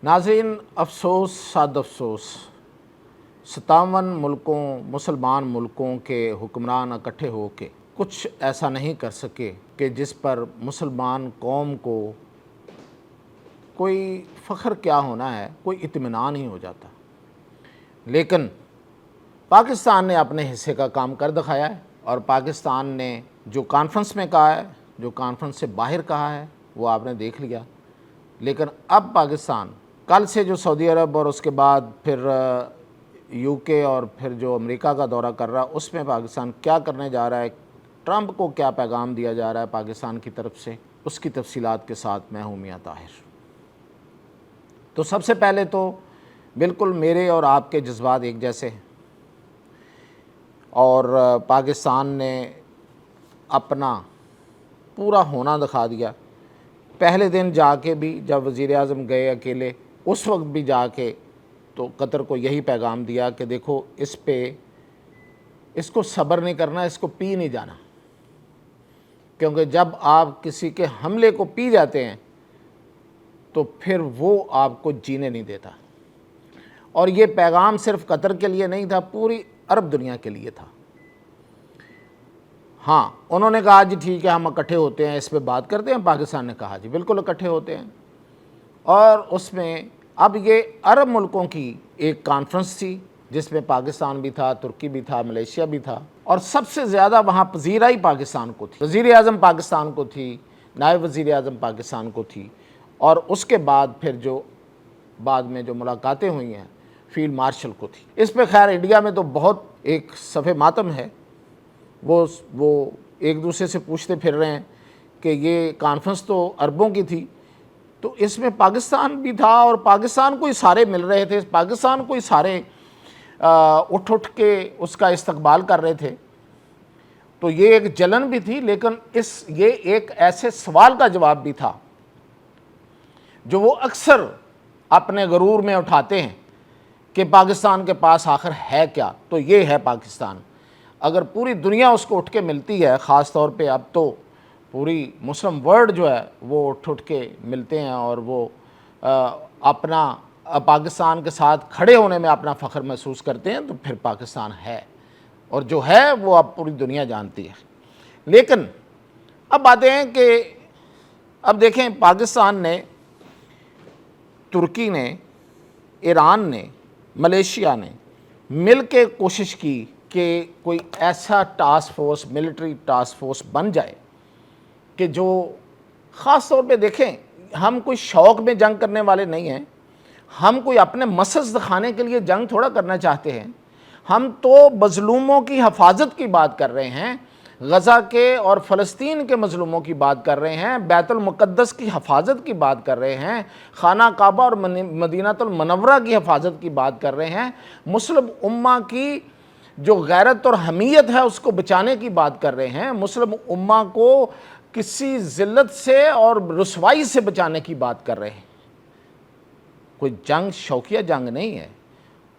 ناظرین، افسوس صد افسوس، 57 ملکوں مسلمان ملکوں کے حکمران اکٹھے ہو کے کچھ ایسا نہیں کر سکے کہ جس پر مسلمان قوم کو کوئی فخر کیا ہونا ہے، کوئی اطمینان ہی ہو جاتا۔ لیکن پاکستان نے اپنے حصے کا کام کر دکھایا ہے، اور پاکستان نے جو کانفرنس میں کہا ہے، جو کانفرنس سے باہر کہا ہے، وہ آپ نے دیکھ لیا۔ لیکن اب پاکستان کل سے جو سعودی عرب اور اس کے بعد پھر یو کے اور پھر جو امریکہ کا دورہ کر رہا ہے، اس میں پاکستان کیا کرنے جا رہا ہے، ٹرمپ کو کیا پیغام دیا جا رہا ہے پاکستان کی طرف سے، اس کی تفصیلات کے ساتھ میں ہوں میاں طاہر۔ تو سب سے پہلے تو بالکل میرے اور آپ کے جذبات ایک جیسے ہیں، اور پاکستان نے اپنا پورا ہونا دکھا دیا۔ پہلے دن جا کے بھی جب وزیر اعظم گئے اکیلے، اس وقت بھی جا کے تو قطر کو یہی پیغام دیا کہ دیکھو اس کو صبر نہیں کرنا، اس کو پی نہیں جانا، کیونکہ جب آپ کسی کے حملے کو پی جاتے ہیں تو پھر وہ آپ کو جینے نہیں دیتا۔ اور یہ پیغام صرف قطر کے لیے نہیں تھا، پوری عرب دنیا کے لیے تھا۔ ہاں، انہوں نے کہا جی ٹھیک ہے، ہم اکٹھے ہوتے ہیں، اس پہ بات کرتے ہیں۔ پاکستان نے کہا جی بالکل اکٹھے ہوتے ہیں، اور اس میں اب یہ عرب ملکوں کی ایک کانفرنس تھی جس میں پاکستان بھی تھا، ترکی بھی تھا، ملیشیا بھی تھا، اور سب سے زیادہ وہاں پذیرائی پاکستان کو تھی۔ وزیر اعظم پاکستان کو تھی، نائب وزیر اعظم پاکستان کو تھی، اور اس کے بعد پھر جو بعد میں جو ملاقاتیں ہوئی ہیں فیلڈ مارشل کو تھی۔ اس پہ خیر انڈیا میں تو بہت ایک صف ماتم ہے، وہ ایک دوسرے سے پوچھتے پھر رہے ہیں کہ یہ کانفرنس تو عربوں کی تھی، تو اس میں پاکستان بھی تھا، اور پاکستان کو ہی سارے مل رہے تھے، پاکستان کو ہی سارے اٹھ کے اس کا استقبال کر رہے تھے۔ تو یہ ایک جلن بھی تھی، لیکن یہ ایک ایسے سوال کا جواب بھی تھا جو وہ اکثر اپنے غرور میں اٹھاتے ہیں کہ پاکستان کے پاس آخر ہے کیا۔ تو یہ ہے پاکستان۔ اگر پوری دنیا اس کو اٹھ کے ملتی ہے، خاص طور پہ اب تو پوری مسلم ورلڈ جو ہے وہ اٹھ کے ملتے ہیں، اور وہ اپنا پاکستان کے ساتھ کھڑے ہونے میں اپنا فخر محسوس کرتے ہیں، تو پھر پاکستان ہے، اور جو ہے وہ اب پوری دنیا جانتی ہے۔ لیکن اب باتیں ہیں کہ اب دیکھیں، پاکستان نے، ترکی نے، ایران نے، ملیشیا نے مل کے کوشش کی کہ کوئی ایسا task force, military task force بن جائے کہ جو خاص طور پہ دیکھیں، ہم کوئی شوق میں جنگ کرنے والے نہیں ہیں، ہم کوئی اپنے مسلز دکھانے کے لیے جنگ تھوڑا کرنا چاہتے ہیں، ہم تو مظلوموں کی حفاظت کی بات کر رہے ہیں، غزہ کے اور فلسطین کے مظلوموں کی بات کر رہے ہیں، بیت المقدس کی حفاظت کی بات کر رہے ہیں، خانہ کعبہ اور مدینہ المنورہ کی حفاظت کی بات کر رہے ہیں، مسلم امہ کی جو غیرت اور حمیت ہے اس کو بچانے کی بات کر رہے ہیں، مسلم امہ کو کسی ذلت سے اور رسوائی سے بچانے کی بات کر رہے ہیں۔ کوئی جنگ شوقیہ جنگ نہیں ہے،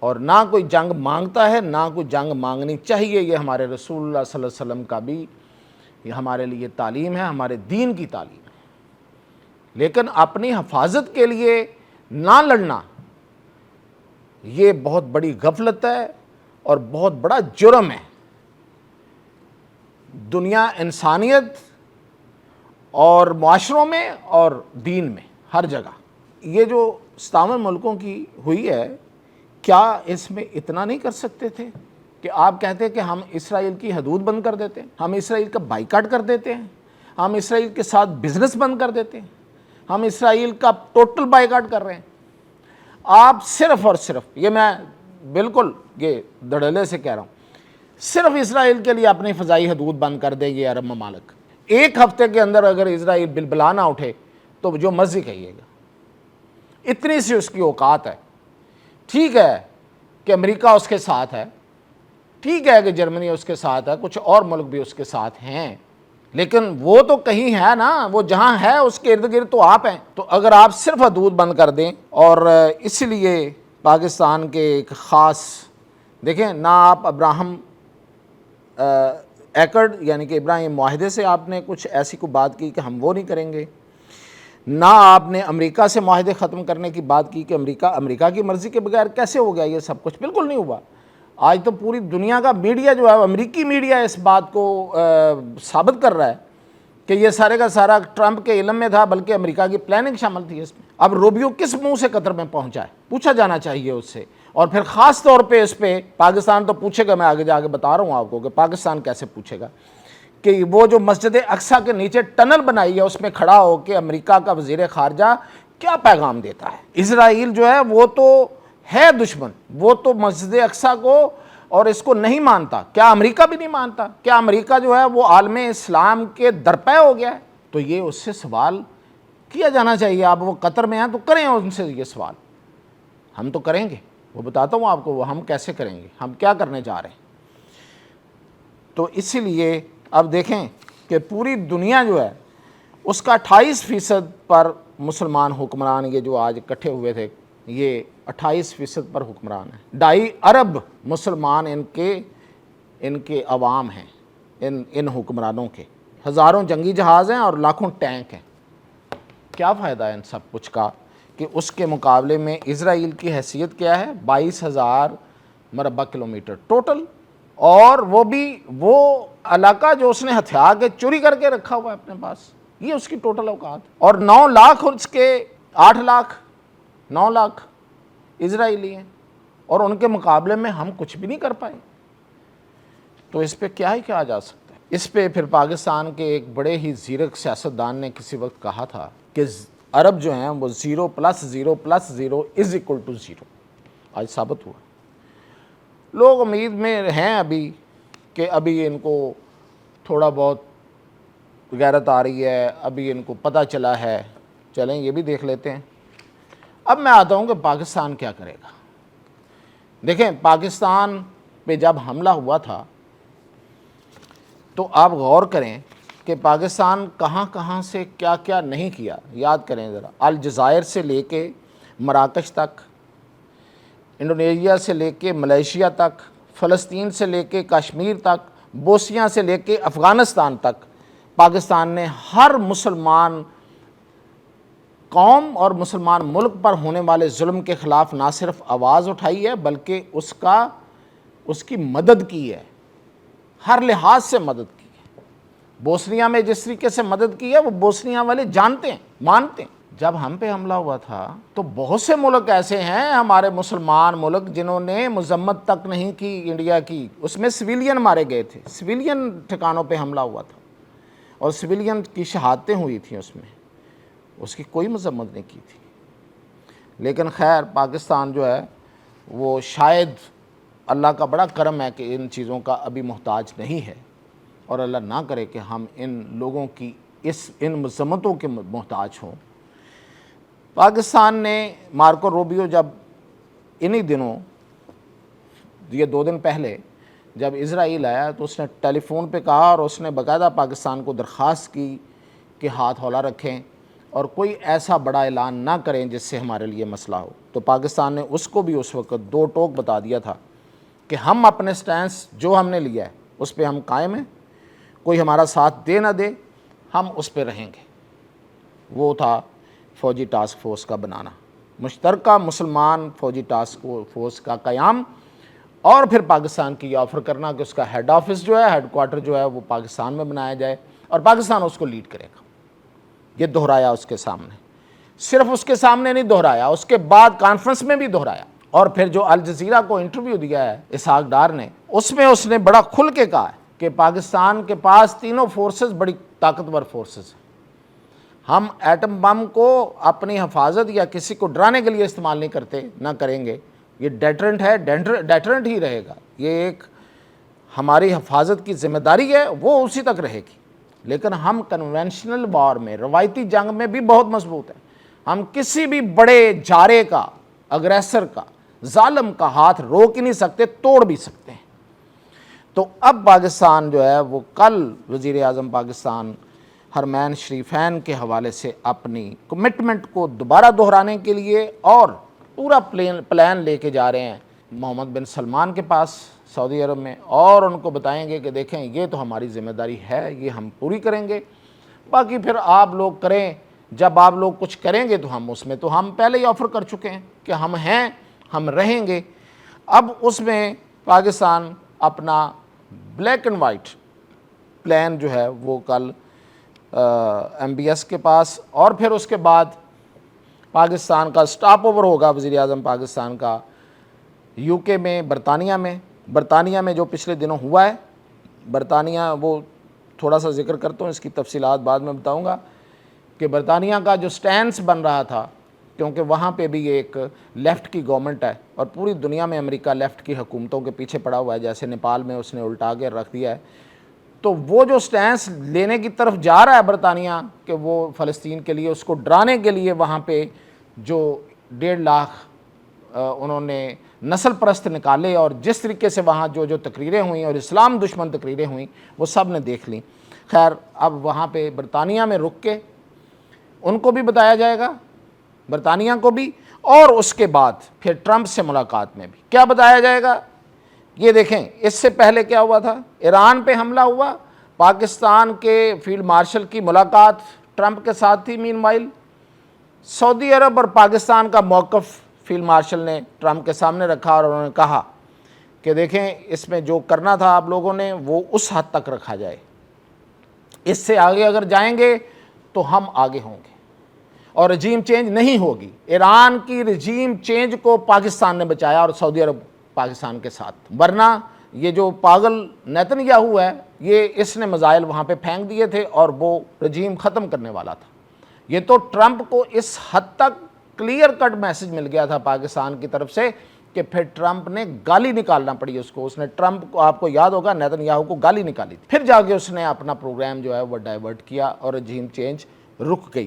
اور نہ کوئی جنگ مانگتا ہے، نہ کوئی جنگ مانگنی چاہیے۔ یہ ہمارے رسول اللہ صلی اللہ علیہ وسلم کا بھی یہ ہمارے لیے تعلیم ہے، ہمارے دین کی تعلیم ہے۔ لیکن اپنی حفاظت کے لیے نہ لڑنا، یہ بہت بڑی غفلت ہے اور بہت بڑا جرم ہے۔ دنیا، انسانیت اور معاشروں میں اور دین میں، ہر جگہ یہ جو 57 ملکوں کی ہوئی ہے، کیا اس میں اتنا نہیں کر سکتے تھے کہ آپ کہتے کہ ہم اسرائیل کی حدود بند کر دیتے ہیں، ہم اسرائیل کا بائیکاٹ کر دیتے ہیں، ہم اسرائیل کے ساتھ بزنس بند کر دیتے ہیں، ہم اسرائیل کا ٹوٹل بائیکاٹ کر رہے ہیں۔ آپ صرف اور صرف، یہ میں بالکل یہ دھڑلے سے کہہ رہا ہوں، صرف اسرائیل کے لیے اپنی فضائی حدود بند کر دیں یہ عرب ممالک، ایک ہفتے کے اندر اگر اسرائیل بلبلا نہ اٹھے تو جو مرضی کہیے گا، اتنی سی اس کی اوقات ہے۔ ٹھیک ہے کہ امریکہ اس کے ساتھ ہے، ٹھیک ہے کہ جرمنی اس کے ساتھ ہے، کچھ اور ملک بھی اس کے ساتھ ہیں، لیکن وہ تو کہیں ہے نا، وہ جہاں ہے اس کے ارد گرد تو آپ ہیں۔ تو اگر آپ صرف حدود بند کر دیں، اور اس لیے پاکستان کے ایک خاص، دیکھیں نہ آپ ابراہم ایکرڈ یعنی کہ ابراہیم معاہدے سے آپ نے کچھ ایسی کو بات کی کہ ہم وہ نہیں کریں گے، نہ آپ نے امریکہ سے معاہدے ختم کرنے کی بات کی کہ امریکہ کی مرضی کے بغیر کیسے ہو گیا یہ سب کچھ، بالکل نہیں ہوا۔ آج تو پوری دنیا کا میڈیا جو ہے، امریکی میڈیا اس بات کو ثابت کر رہا ہے کہ یہ سارے کا سارا ٹرمپ کے علم میں تھا، بلکہ امریکہ کی پلاننگ شامل تھی اس میں۔ اب روبیو کس منہ سے قطر میں پہنچا ہے، پوچھا جانا چاہیے اس سے، اور پھر خاص طور پہ اس پہ پاکستان تو پوچھے گا، میں آگے جا کے بتا رہا ہوں آپ کو کہ پاکستان کیسے پوچھے گا، کہ وہ جو مسجد اقصیٰ کے نیچے ٹنل بنائی ہے اس میں کھڑا ہو کے امریکہ کا وزیر خارجہ کیا پیغام دیتا ہے۔ اسرائیل جو ہے وہ تو ہے دشمن، وہ تو مسجد اقصیٰ کو اور اس کو نہیں مانتا، کیا امریکہ بھی نہیں مانتا؟ کیا امریکہ جو ہے وہ عالم اسلام کے درپے ہو گیا ہے؟ تو یہ اس سے سوال کیا جانا چاہیے۔ آپ وہ قطر میں ہیں تو کریں ان سے یہ سوال، ہم تو کریں گے، وہ بتاتا ہوں آپ کو وہ ہم کیسے کریں گے، ہم کیا کرنے جا رہے ہیں۔ تو اسی لیے اب دیکھیں کہ پوری دنیا جو ہے اس کا 28% پر مسلمان حکمران، یہ جو آج اکٹھے ہوئے تھے یہ 28% پر حکمران ہیں۔ 2.5 ارب مسلمان ان کے عوام ہیں، ان حکمرانوں کے، ہزاروں جنگی جہاز ہیں اور لاکھوں ٹینک ہیں۔ کیا فائدہ ہے ان سب کچھ کا کہ اس کے مقابلے میں اسرائیل کی حیثیت کیا ہے؟ 22,000 مربع کلومیٹر ٹوٹل، اور وہ بھی وہ علاقہ جو اس نے ہتھیار کے چوری کر کے رکھا ہوا ہے اپنے پاس، یہ اس کی ٹوٹل اوقات، اور 9 لاکھ اس کے 8 لاکھ 9 لاکھ اسرائیلی ہیں، اور ان کے مقابلے میں ہم کچھ بھی نہیں کر پائے۔ تو اس پہ کیا ہی کہا جا سکتا ہے۔ اس پہ پھر پاکستان کے ایک بڑے ہی زیرک سیاستدان نے کسی وقت کہا تھا کہ عرب جو ہیں وہ 0 + 0 + 0 = 0، آج ثابت ہوا۔ لوگ امید میں ہیں ابھی کہ ابھی ان کو تھوڑا بہت غیرت آ رہی ہے، ابھی ان کو پتہ چلا ہے، چلیں یہ بھی دیکھ لیتے ہیں۔ اب میں آتا ہوں کہ پاکستان کیا کرے گا۔ دیکھیں پاکستان پہ جب حملہ ہوا تھا تو آپ غور کریں کہ پاکستان کہاں کہاں سے کیا کیا نہیں کیا، یاد کریں ذرا۔ الجزائر سے لے کے مراکش تک، انڈونیشیا سے لے کے ملیشیا تک، فلسطین سے لے کے کشمیر تک، بوسنیا سے لے کے افغانستان تک، پاکستان نے ہر مسلمان قوم اور مسلمان ملک پر ہونے والے ظلم کے خلاف نہ صرف آواز اٹھائی ہے بلکہ اس کی مدد کی ہے، ہر لحاظ سے مدد کی ہے۔ بوسنیا میں جس طریقے سے مدد کی ہے وہ بوسنیا والے جانتے ہیں، مانتے ہیں۔ جب ہم پہ حملہ ہوا تھا تو بہت سے ملک ایسے ہیں ہمارے مسلمان ملک جنہوں نے مذمت تک نہیں کی انڈیا کی، اس میں سویلین مارے گئے تھے، سویلین ٹھکانوں پہ حملہ ہوا تھا اور سویلین کی شہادتیں ہوئی تھیں، اس کی کوئی مذمت نہیں کی تھی۔ لیکن خیر پاکستان جو ہے وہ شاید اللہ کا بڑا کرم ہے کہ ان چیزوں کا ابھی محتاج نہیں ہے، اور اللہ نہ کرے کہ ہم ان لوگوں کی ان مذمتوں کے محتاج ہوں۔ پاکستان نے مارکو روبیو جب انہی دنوں، یہ 2 دن پہلے جب اسرائیل آیا تو اس نے ٹیلی فون پہ کہا اور اس نے باقاعدہ پاکستان کو درخواست کی کہ ہاتھ ہولہ رکھیں اور کوئی ایسا بڑا اعلان نہ کریں جس سے ہمارے لیے مسئلہ ہو۔ تو پاکستان نے اس کو بھی اس وقت 2 ٹوک بتا دیا تھا کہ ہم اپنے سٹینس جو ہم نے لیا ہے اس پہ ہم قائم ہیں، کوئی ہمارا ساتھ دے نہ دے ہم اس پہ رہیں گے۔ وہ تھا فوجی ٹاسک فورس کا بنانا، مشترکہ مسلمان فوجی ٹاسک فورس کا قیام، اور پھر پاکستان کی یہ آفر کرنا کہ اس کا ہیڈ آفس جو ہے، ہیڈ کوارٹر جو ہے وہ پاکستان میں بنایا جائے اور پاکستان اس کو لیڈ کرے گا۔ یہ دہرایا اس کے سامنے، صرف اس کے سامنے نہیں دہرایا، اس کے بعد کانفرنس میں بھی دہرایا۔ اور پھر جو الجزیرہ کو انٹرویو دیا ہے اسحاق ڈار نے، اس میں اس نے بڑا کھل کے کہا ہے کہ پاکستان کے پاس تینوں فورسز بڑی طاقتور فورسز ہیں، ہم ایٹم بم کو اپنی حفاظت یا کسی کو ڈرانے کے لیے استعمال نہیں کرتے، نہ کریں گے، یہ ڈیٹرنٹ ہے، ڈیٹرنٹ ہی رہے گا، یہ ایک ہماری حفاظت کی ذمہ داری ہے، وہ اسی تک رہے گی۔ لیکن ہم کنونشنل وار میں، روایتی جنگ میں بھی بہت مضبوط ہیں، ہم کسی بھی بڑے جارے کا، اگریسر کا، ظالم کا ہاتھ روک ہی نہیں سکتے، توڑ بھی سکتے ہیں۔ تو اب پاکستان جو ہے وہ کل وزیر اعظم پاکستان حرمین شریفین کے حوالے سے اپنی کمٹمنٹ کو دوبارہ دہرانے کے لیے اور پورا پلان لے کے جا رہے ہیں محمد بن سلمان کے پاس سعودی عرب میں، اور ان کو بتائیں گے کہ دیکھیں یہ تو ہماری ذمہ داری ہے، یہ ہم پوری کریں گے، باقی پھر آپ لوگ کریں جب آپ لوگ کچھ کریں گے تو ہم اس میں تو ہم پہلے ہی آفر کر چکے ہیں کہ ہم ہیں، ہم رہیں گے۔ اب اس میں پاکستان اپنا بلیک اینڈ وائٹ پلان جو ہے وہ کل ایم بی ایس کے پاس، اور پھر اس کے بعد پاکستان کا سٹاپ اوور ہوگا وزیر اعظم پاکستان کا یو کے میں، برطانیہ میں جو پچھلے دنوں ہوا ہے۔ برطانیہ، وہ تھوڑا سا ذکر کرتا ہوں، اس کی تفصیلات بعد میں بتاؤں گا کہ برطانیہ کا جو سٹینس بن رہا تھا، کیونکہ وہاں پہ بھی ایک لیفٹ کی گورنمنٹ ہے اور پوری دنیا میں امریکہ لیفٹ کی حکومتوں کے پیچھے پڑا ہوا ہے، جیسے نیپال میں اس نے الٹا کے رکھ دیا ہے، تو وہ جو سٹینس لینے کی طرف جا رہا ہے برطانیہ کہ وہ فلسطین کے لیے، اس کو ڈرانے کے لیے وہاں پہ جو 1.5 لاکھ انہوں نے نسل پرست نکالے، اور جس طریقے سے وہاں جو تقریریں ہوئیں اور اسلام دشمن تقریریں ہوئیں وہ سب نے دیکھ لیں۔ خیر، اب وہاں پہ برطانیہ میں رک کے ان کو بھی بتایا جائے گا، برطانیہ کو بھی، اور اس کے بعد پھر ٹرمپ سے ملاقات میں بھی کیا بتایا جائے گا۔ یہ دیکھیں، اس سے پہلے کیا ہوا تھا، ایران پہ حملہ ہوا، پاکستان کے فیلڈ مارشل کی ملاقات ٹرمپ کے ساتھ تھی، مین وائل سعودی عرب اور پاکستان کا موقف فیلڈ مارشل نے ٹرمپ کے سامنے رکھا، اور انہوں نے کہا کہ دیکھیں اس میں جو کرنا تھا آپ لوگوں نے وہ اس حد تک رکھا جائے، اس سے آگے اگر جائیں گے تو ہم آگے ہوں گے اور رجیم چینج نہیں ہوگی۔ ایران کی رجیم چینج کو پاکستان نے بچایا اور سعودی عرب پاکستان کے ساتھ، ورنہ یہ جو پاگل نیتن یاہو ہے، یہ اس نے میزائل وہاں پہ پھینک دیے تھے اور وہ رجیم ختم کرنے والا تھا۔ یہ تو ٹرمپ کو اس حد تک کلیئر کٹ میسج مل گیا تھا پاکستان کی طرف سے کہ پھر ٹرمپ نے گالی نکالنا پڑی اس کو، اس نے ٹرمپ کو، آپ کو یاد ہوگا، نیتن یاہو کو گالی نکالی تھی، پھر جا کے اس نے اپنا پروگرام جو ہے وہ ڈائیورٹ کیا اور رجیم چینج رک گئی۔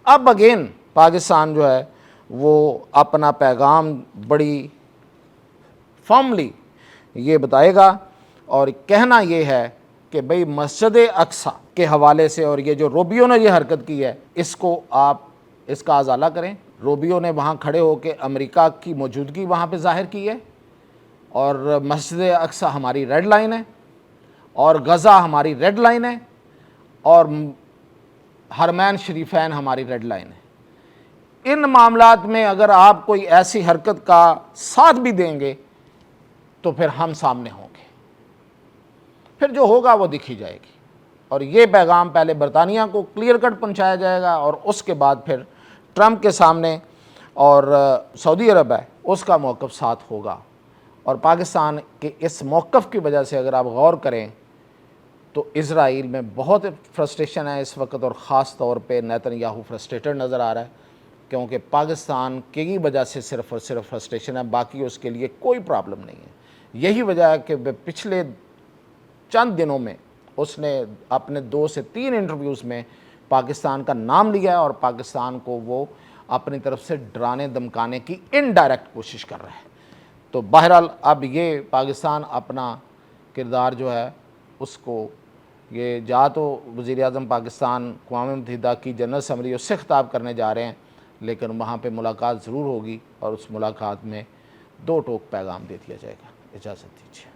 اب اگین پاکستان جو ہے وہ اپنا پیغام بڑی فارملی یہ بتائے گا، اور کہنا یہ ہے کہ بھئی مسجد اقصی کے حوالے سے، اور یہ جو روبیو نے یہ حرکت کی ہے، اس کو آپ اس کا ازالہ کریں۔ روبیو نے وہاں کھڑے ہو کے امریکہ کی موجودگی وہاں پہ ظاہر کی ہے، اور مسجد اقصی ہماری ریڈ لائن ہے، اور غزہ ہماری ریڈ لائن ہے، اور حرمین شریفین ہماری ریڈ لائن ہے۔ ان معاملات میں اگر آپ کوئی ایسی حرکت کا ساتھ بھی دیں گے تو پھر ہم سامنے ہوں گے، پھر جو ہوگا وہ دکھی جائے گی، اور یہ پیغام پہلے برطانیہ کو کلیئر کٹ پہنچایا جائے گا، اور اس کے بعد پھر ٹرمپ کے سامنے اور سعودی عرب ہے اس کا موقف ساتھ ہوگا۔ اور پاکستان کے اس موقف کی وجہ سے اگر آپ غور کریں تو اسرائیل میں بہت فرسٹریشن ہے اس وقت، اور خاص طور پہ نیتن یاہو فرسٹریٹڈ نظر آ رہا ہے، کیونکہ پاکستان کی وجہ سے صرف اور صرف فرسٹریشن ہے، باقی اس کے لیے کوئی پرابلم نہیں ہے۔ یہی وجہ ہے کہ پچھلے چند دنوں میں اس نے اپنے 2 سے 3 انٹرویوز میں پاکستان کا نام لیا ہے، اور پاکستان کو وہ اپنی طرف سے ڈرانے دمکانے کی انڈائریکٹ کوشش کر رہا ہے۔ تو بہرحال اب یہ پاکستان اپنا کردار جو ہے اس کو، یہ جا تو وزیر اعظم پاکستان اقوام متحدہ کی جنرل اسمبلی اس سے خطاب کرنے جا رہے ہیں، لیکن وہاں پہ ملاقات ضرور ہوگی، اور اس ملاقات میں 2 ٹوک پیغام دے دیا جائے گا۔ اجازت دیجیے۔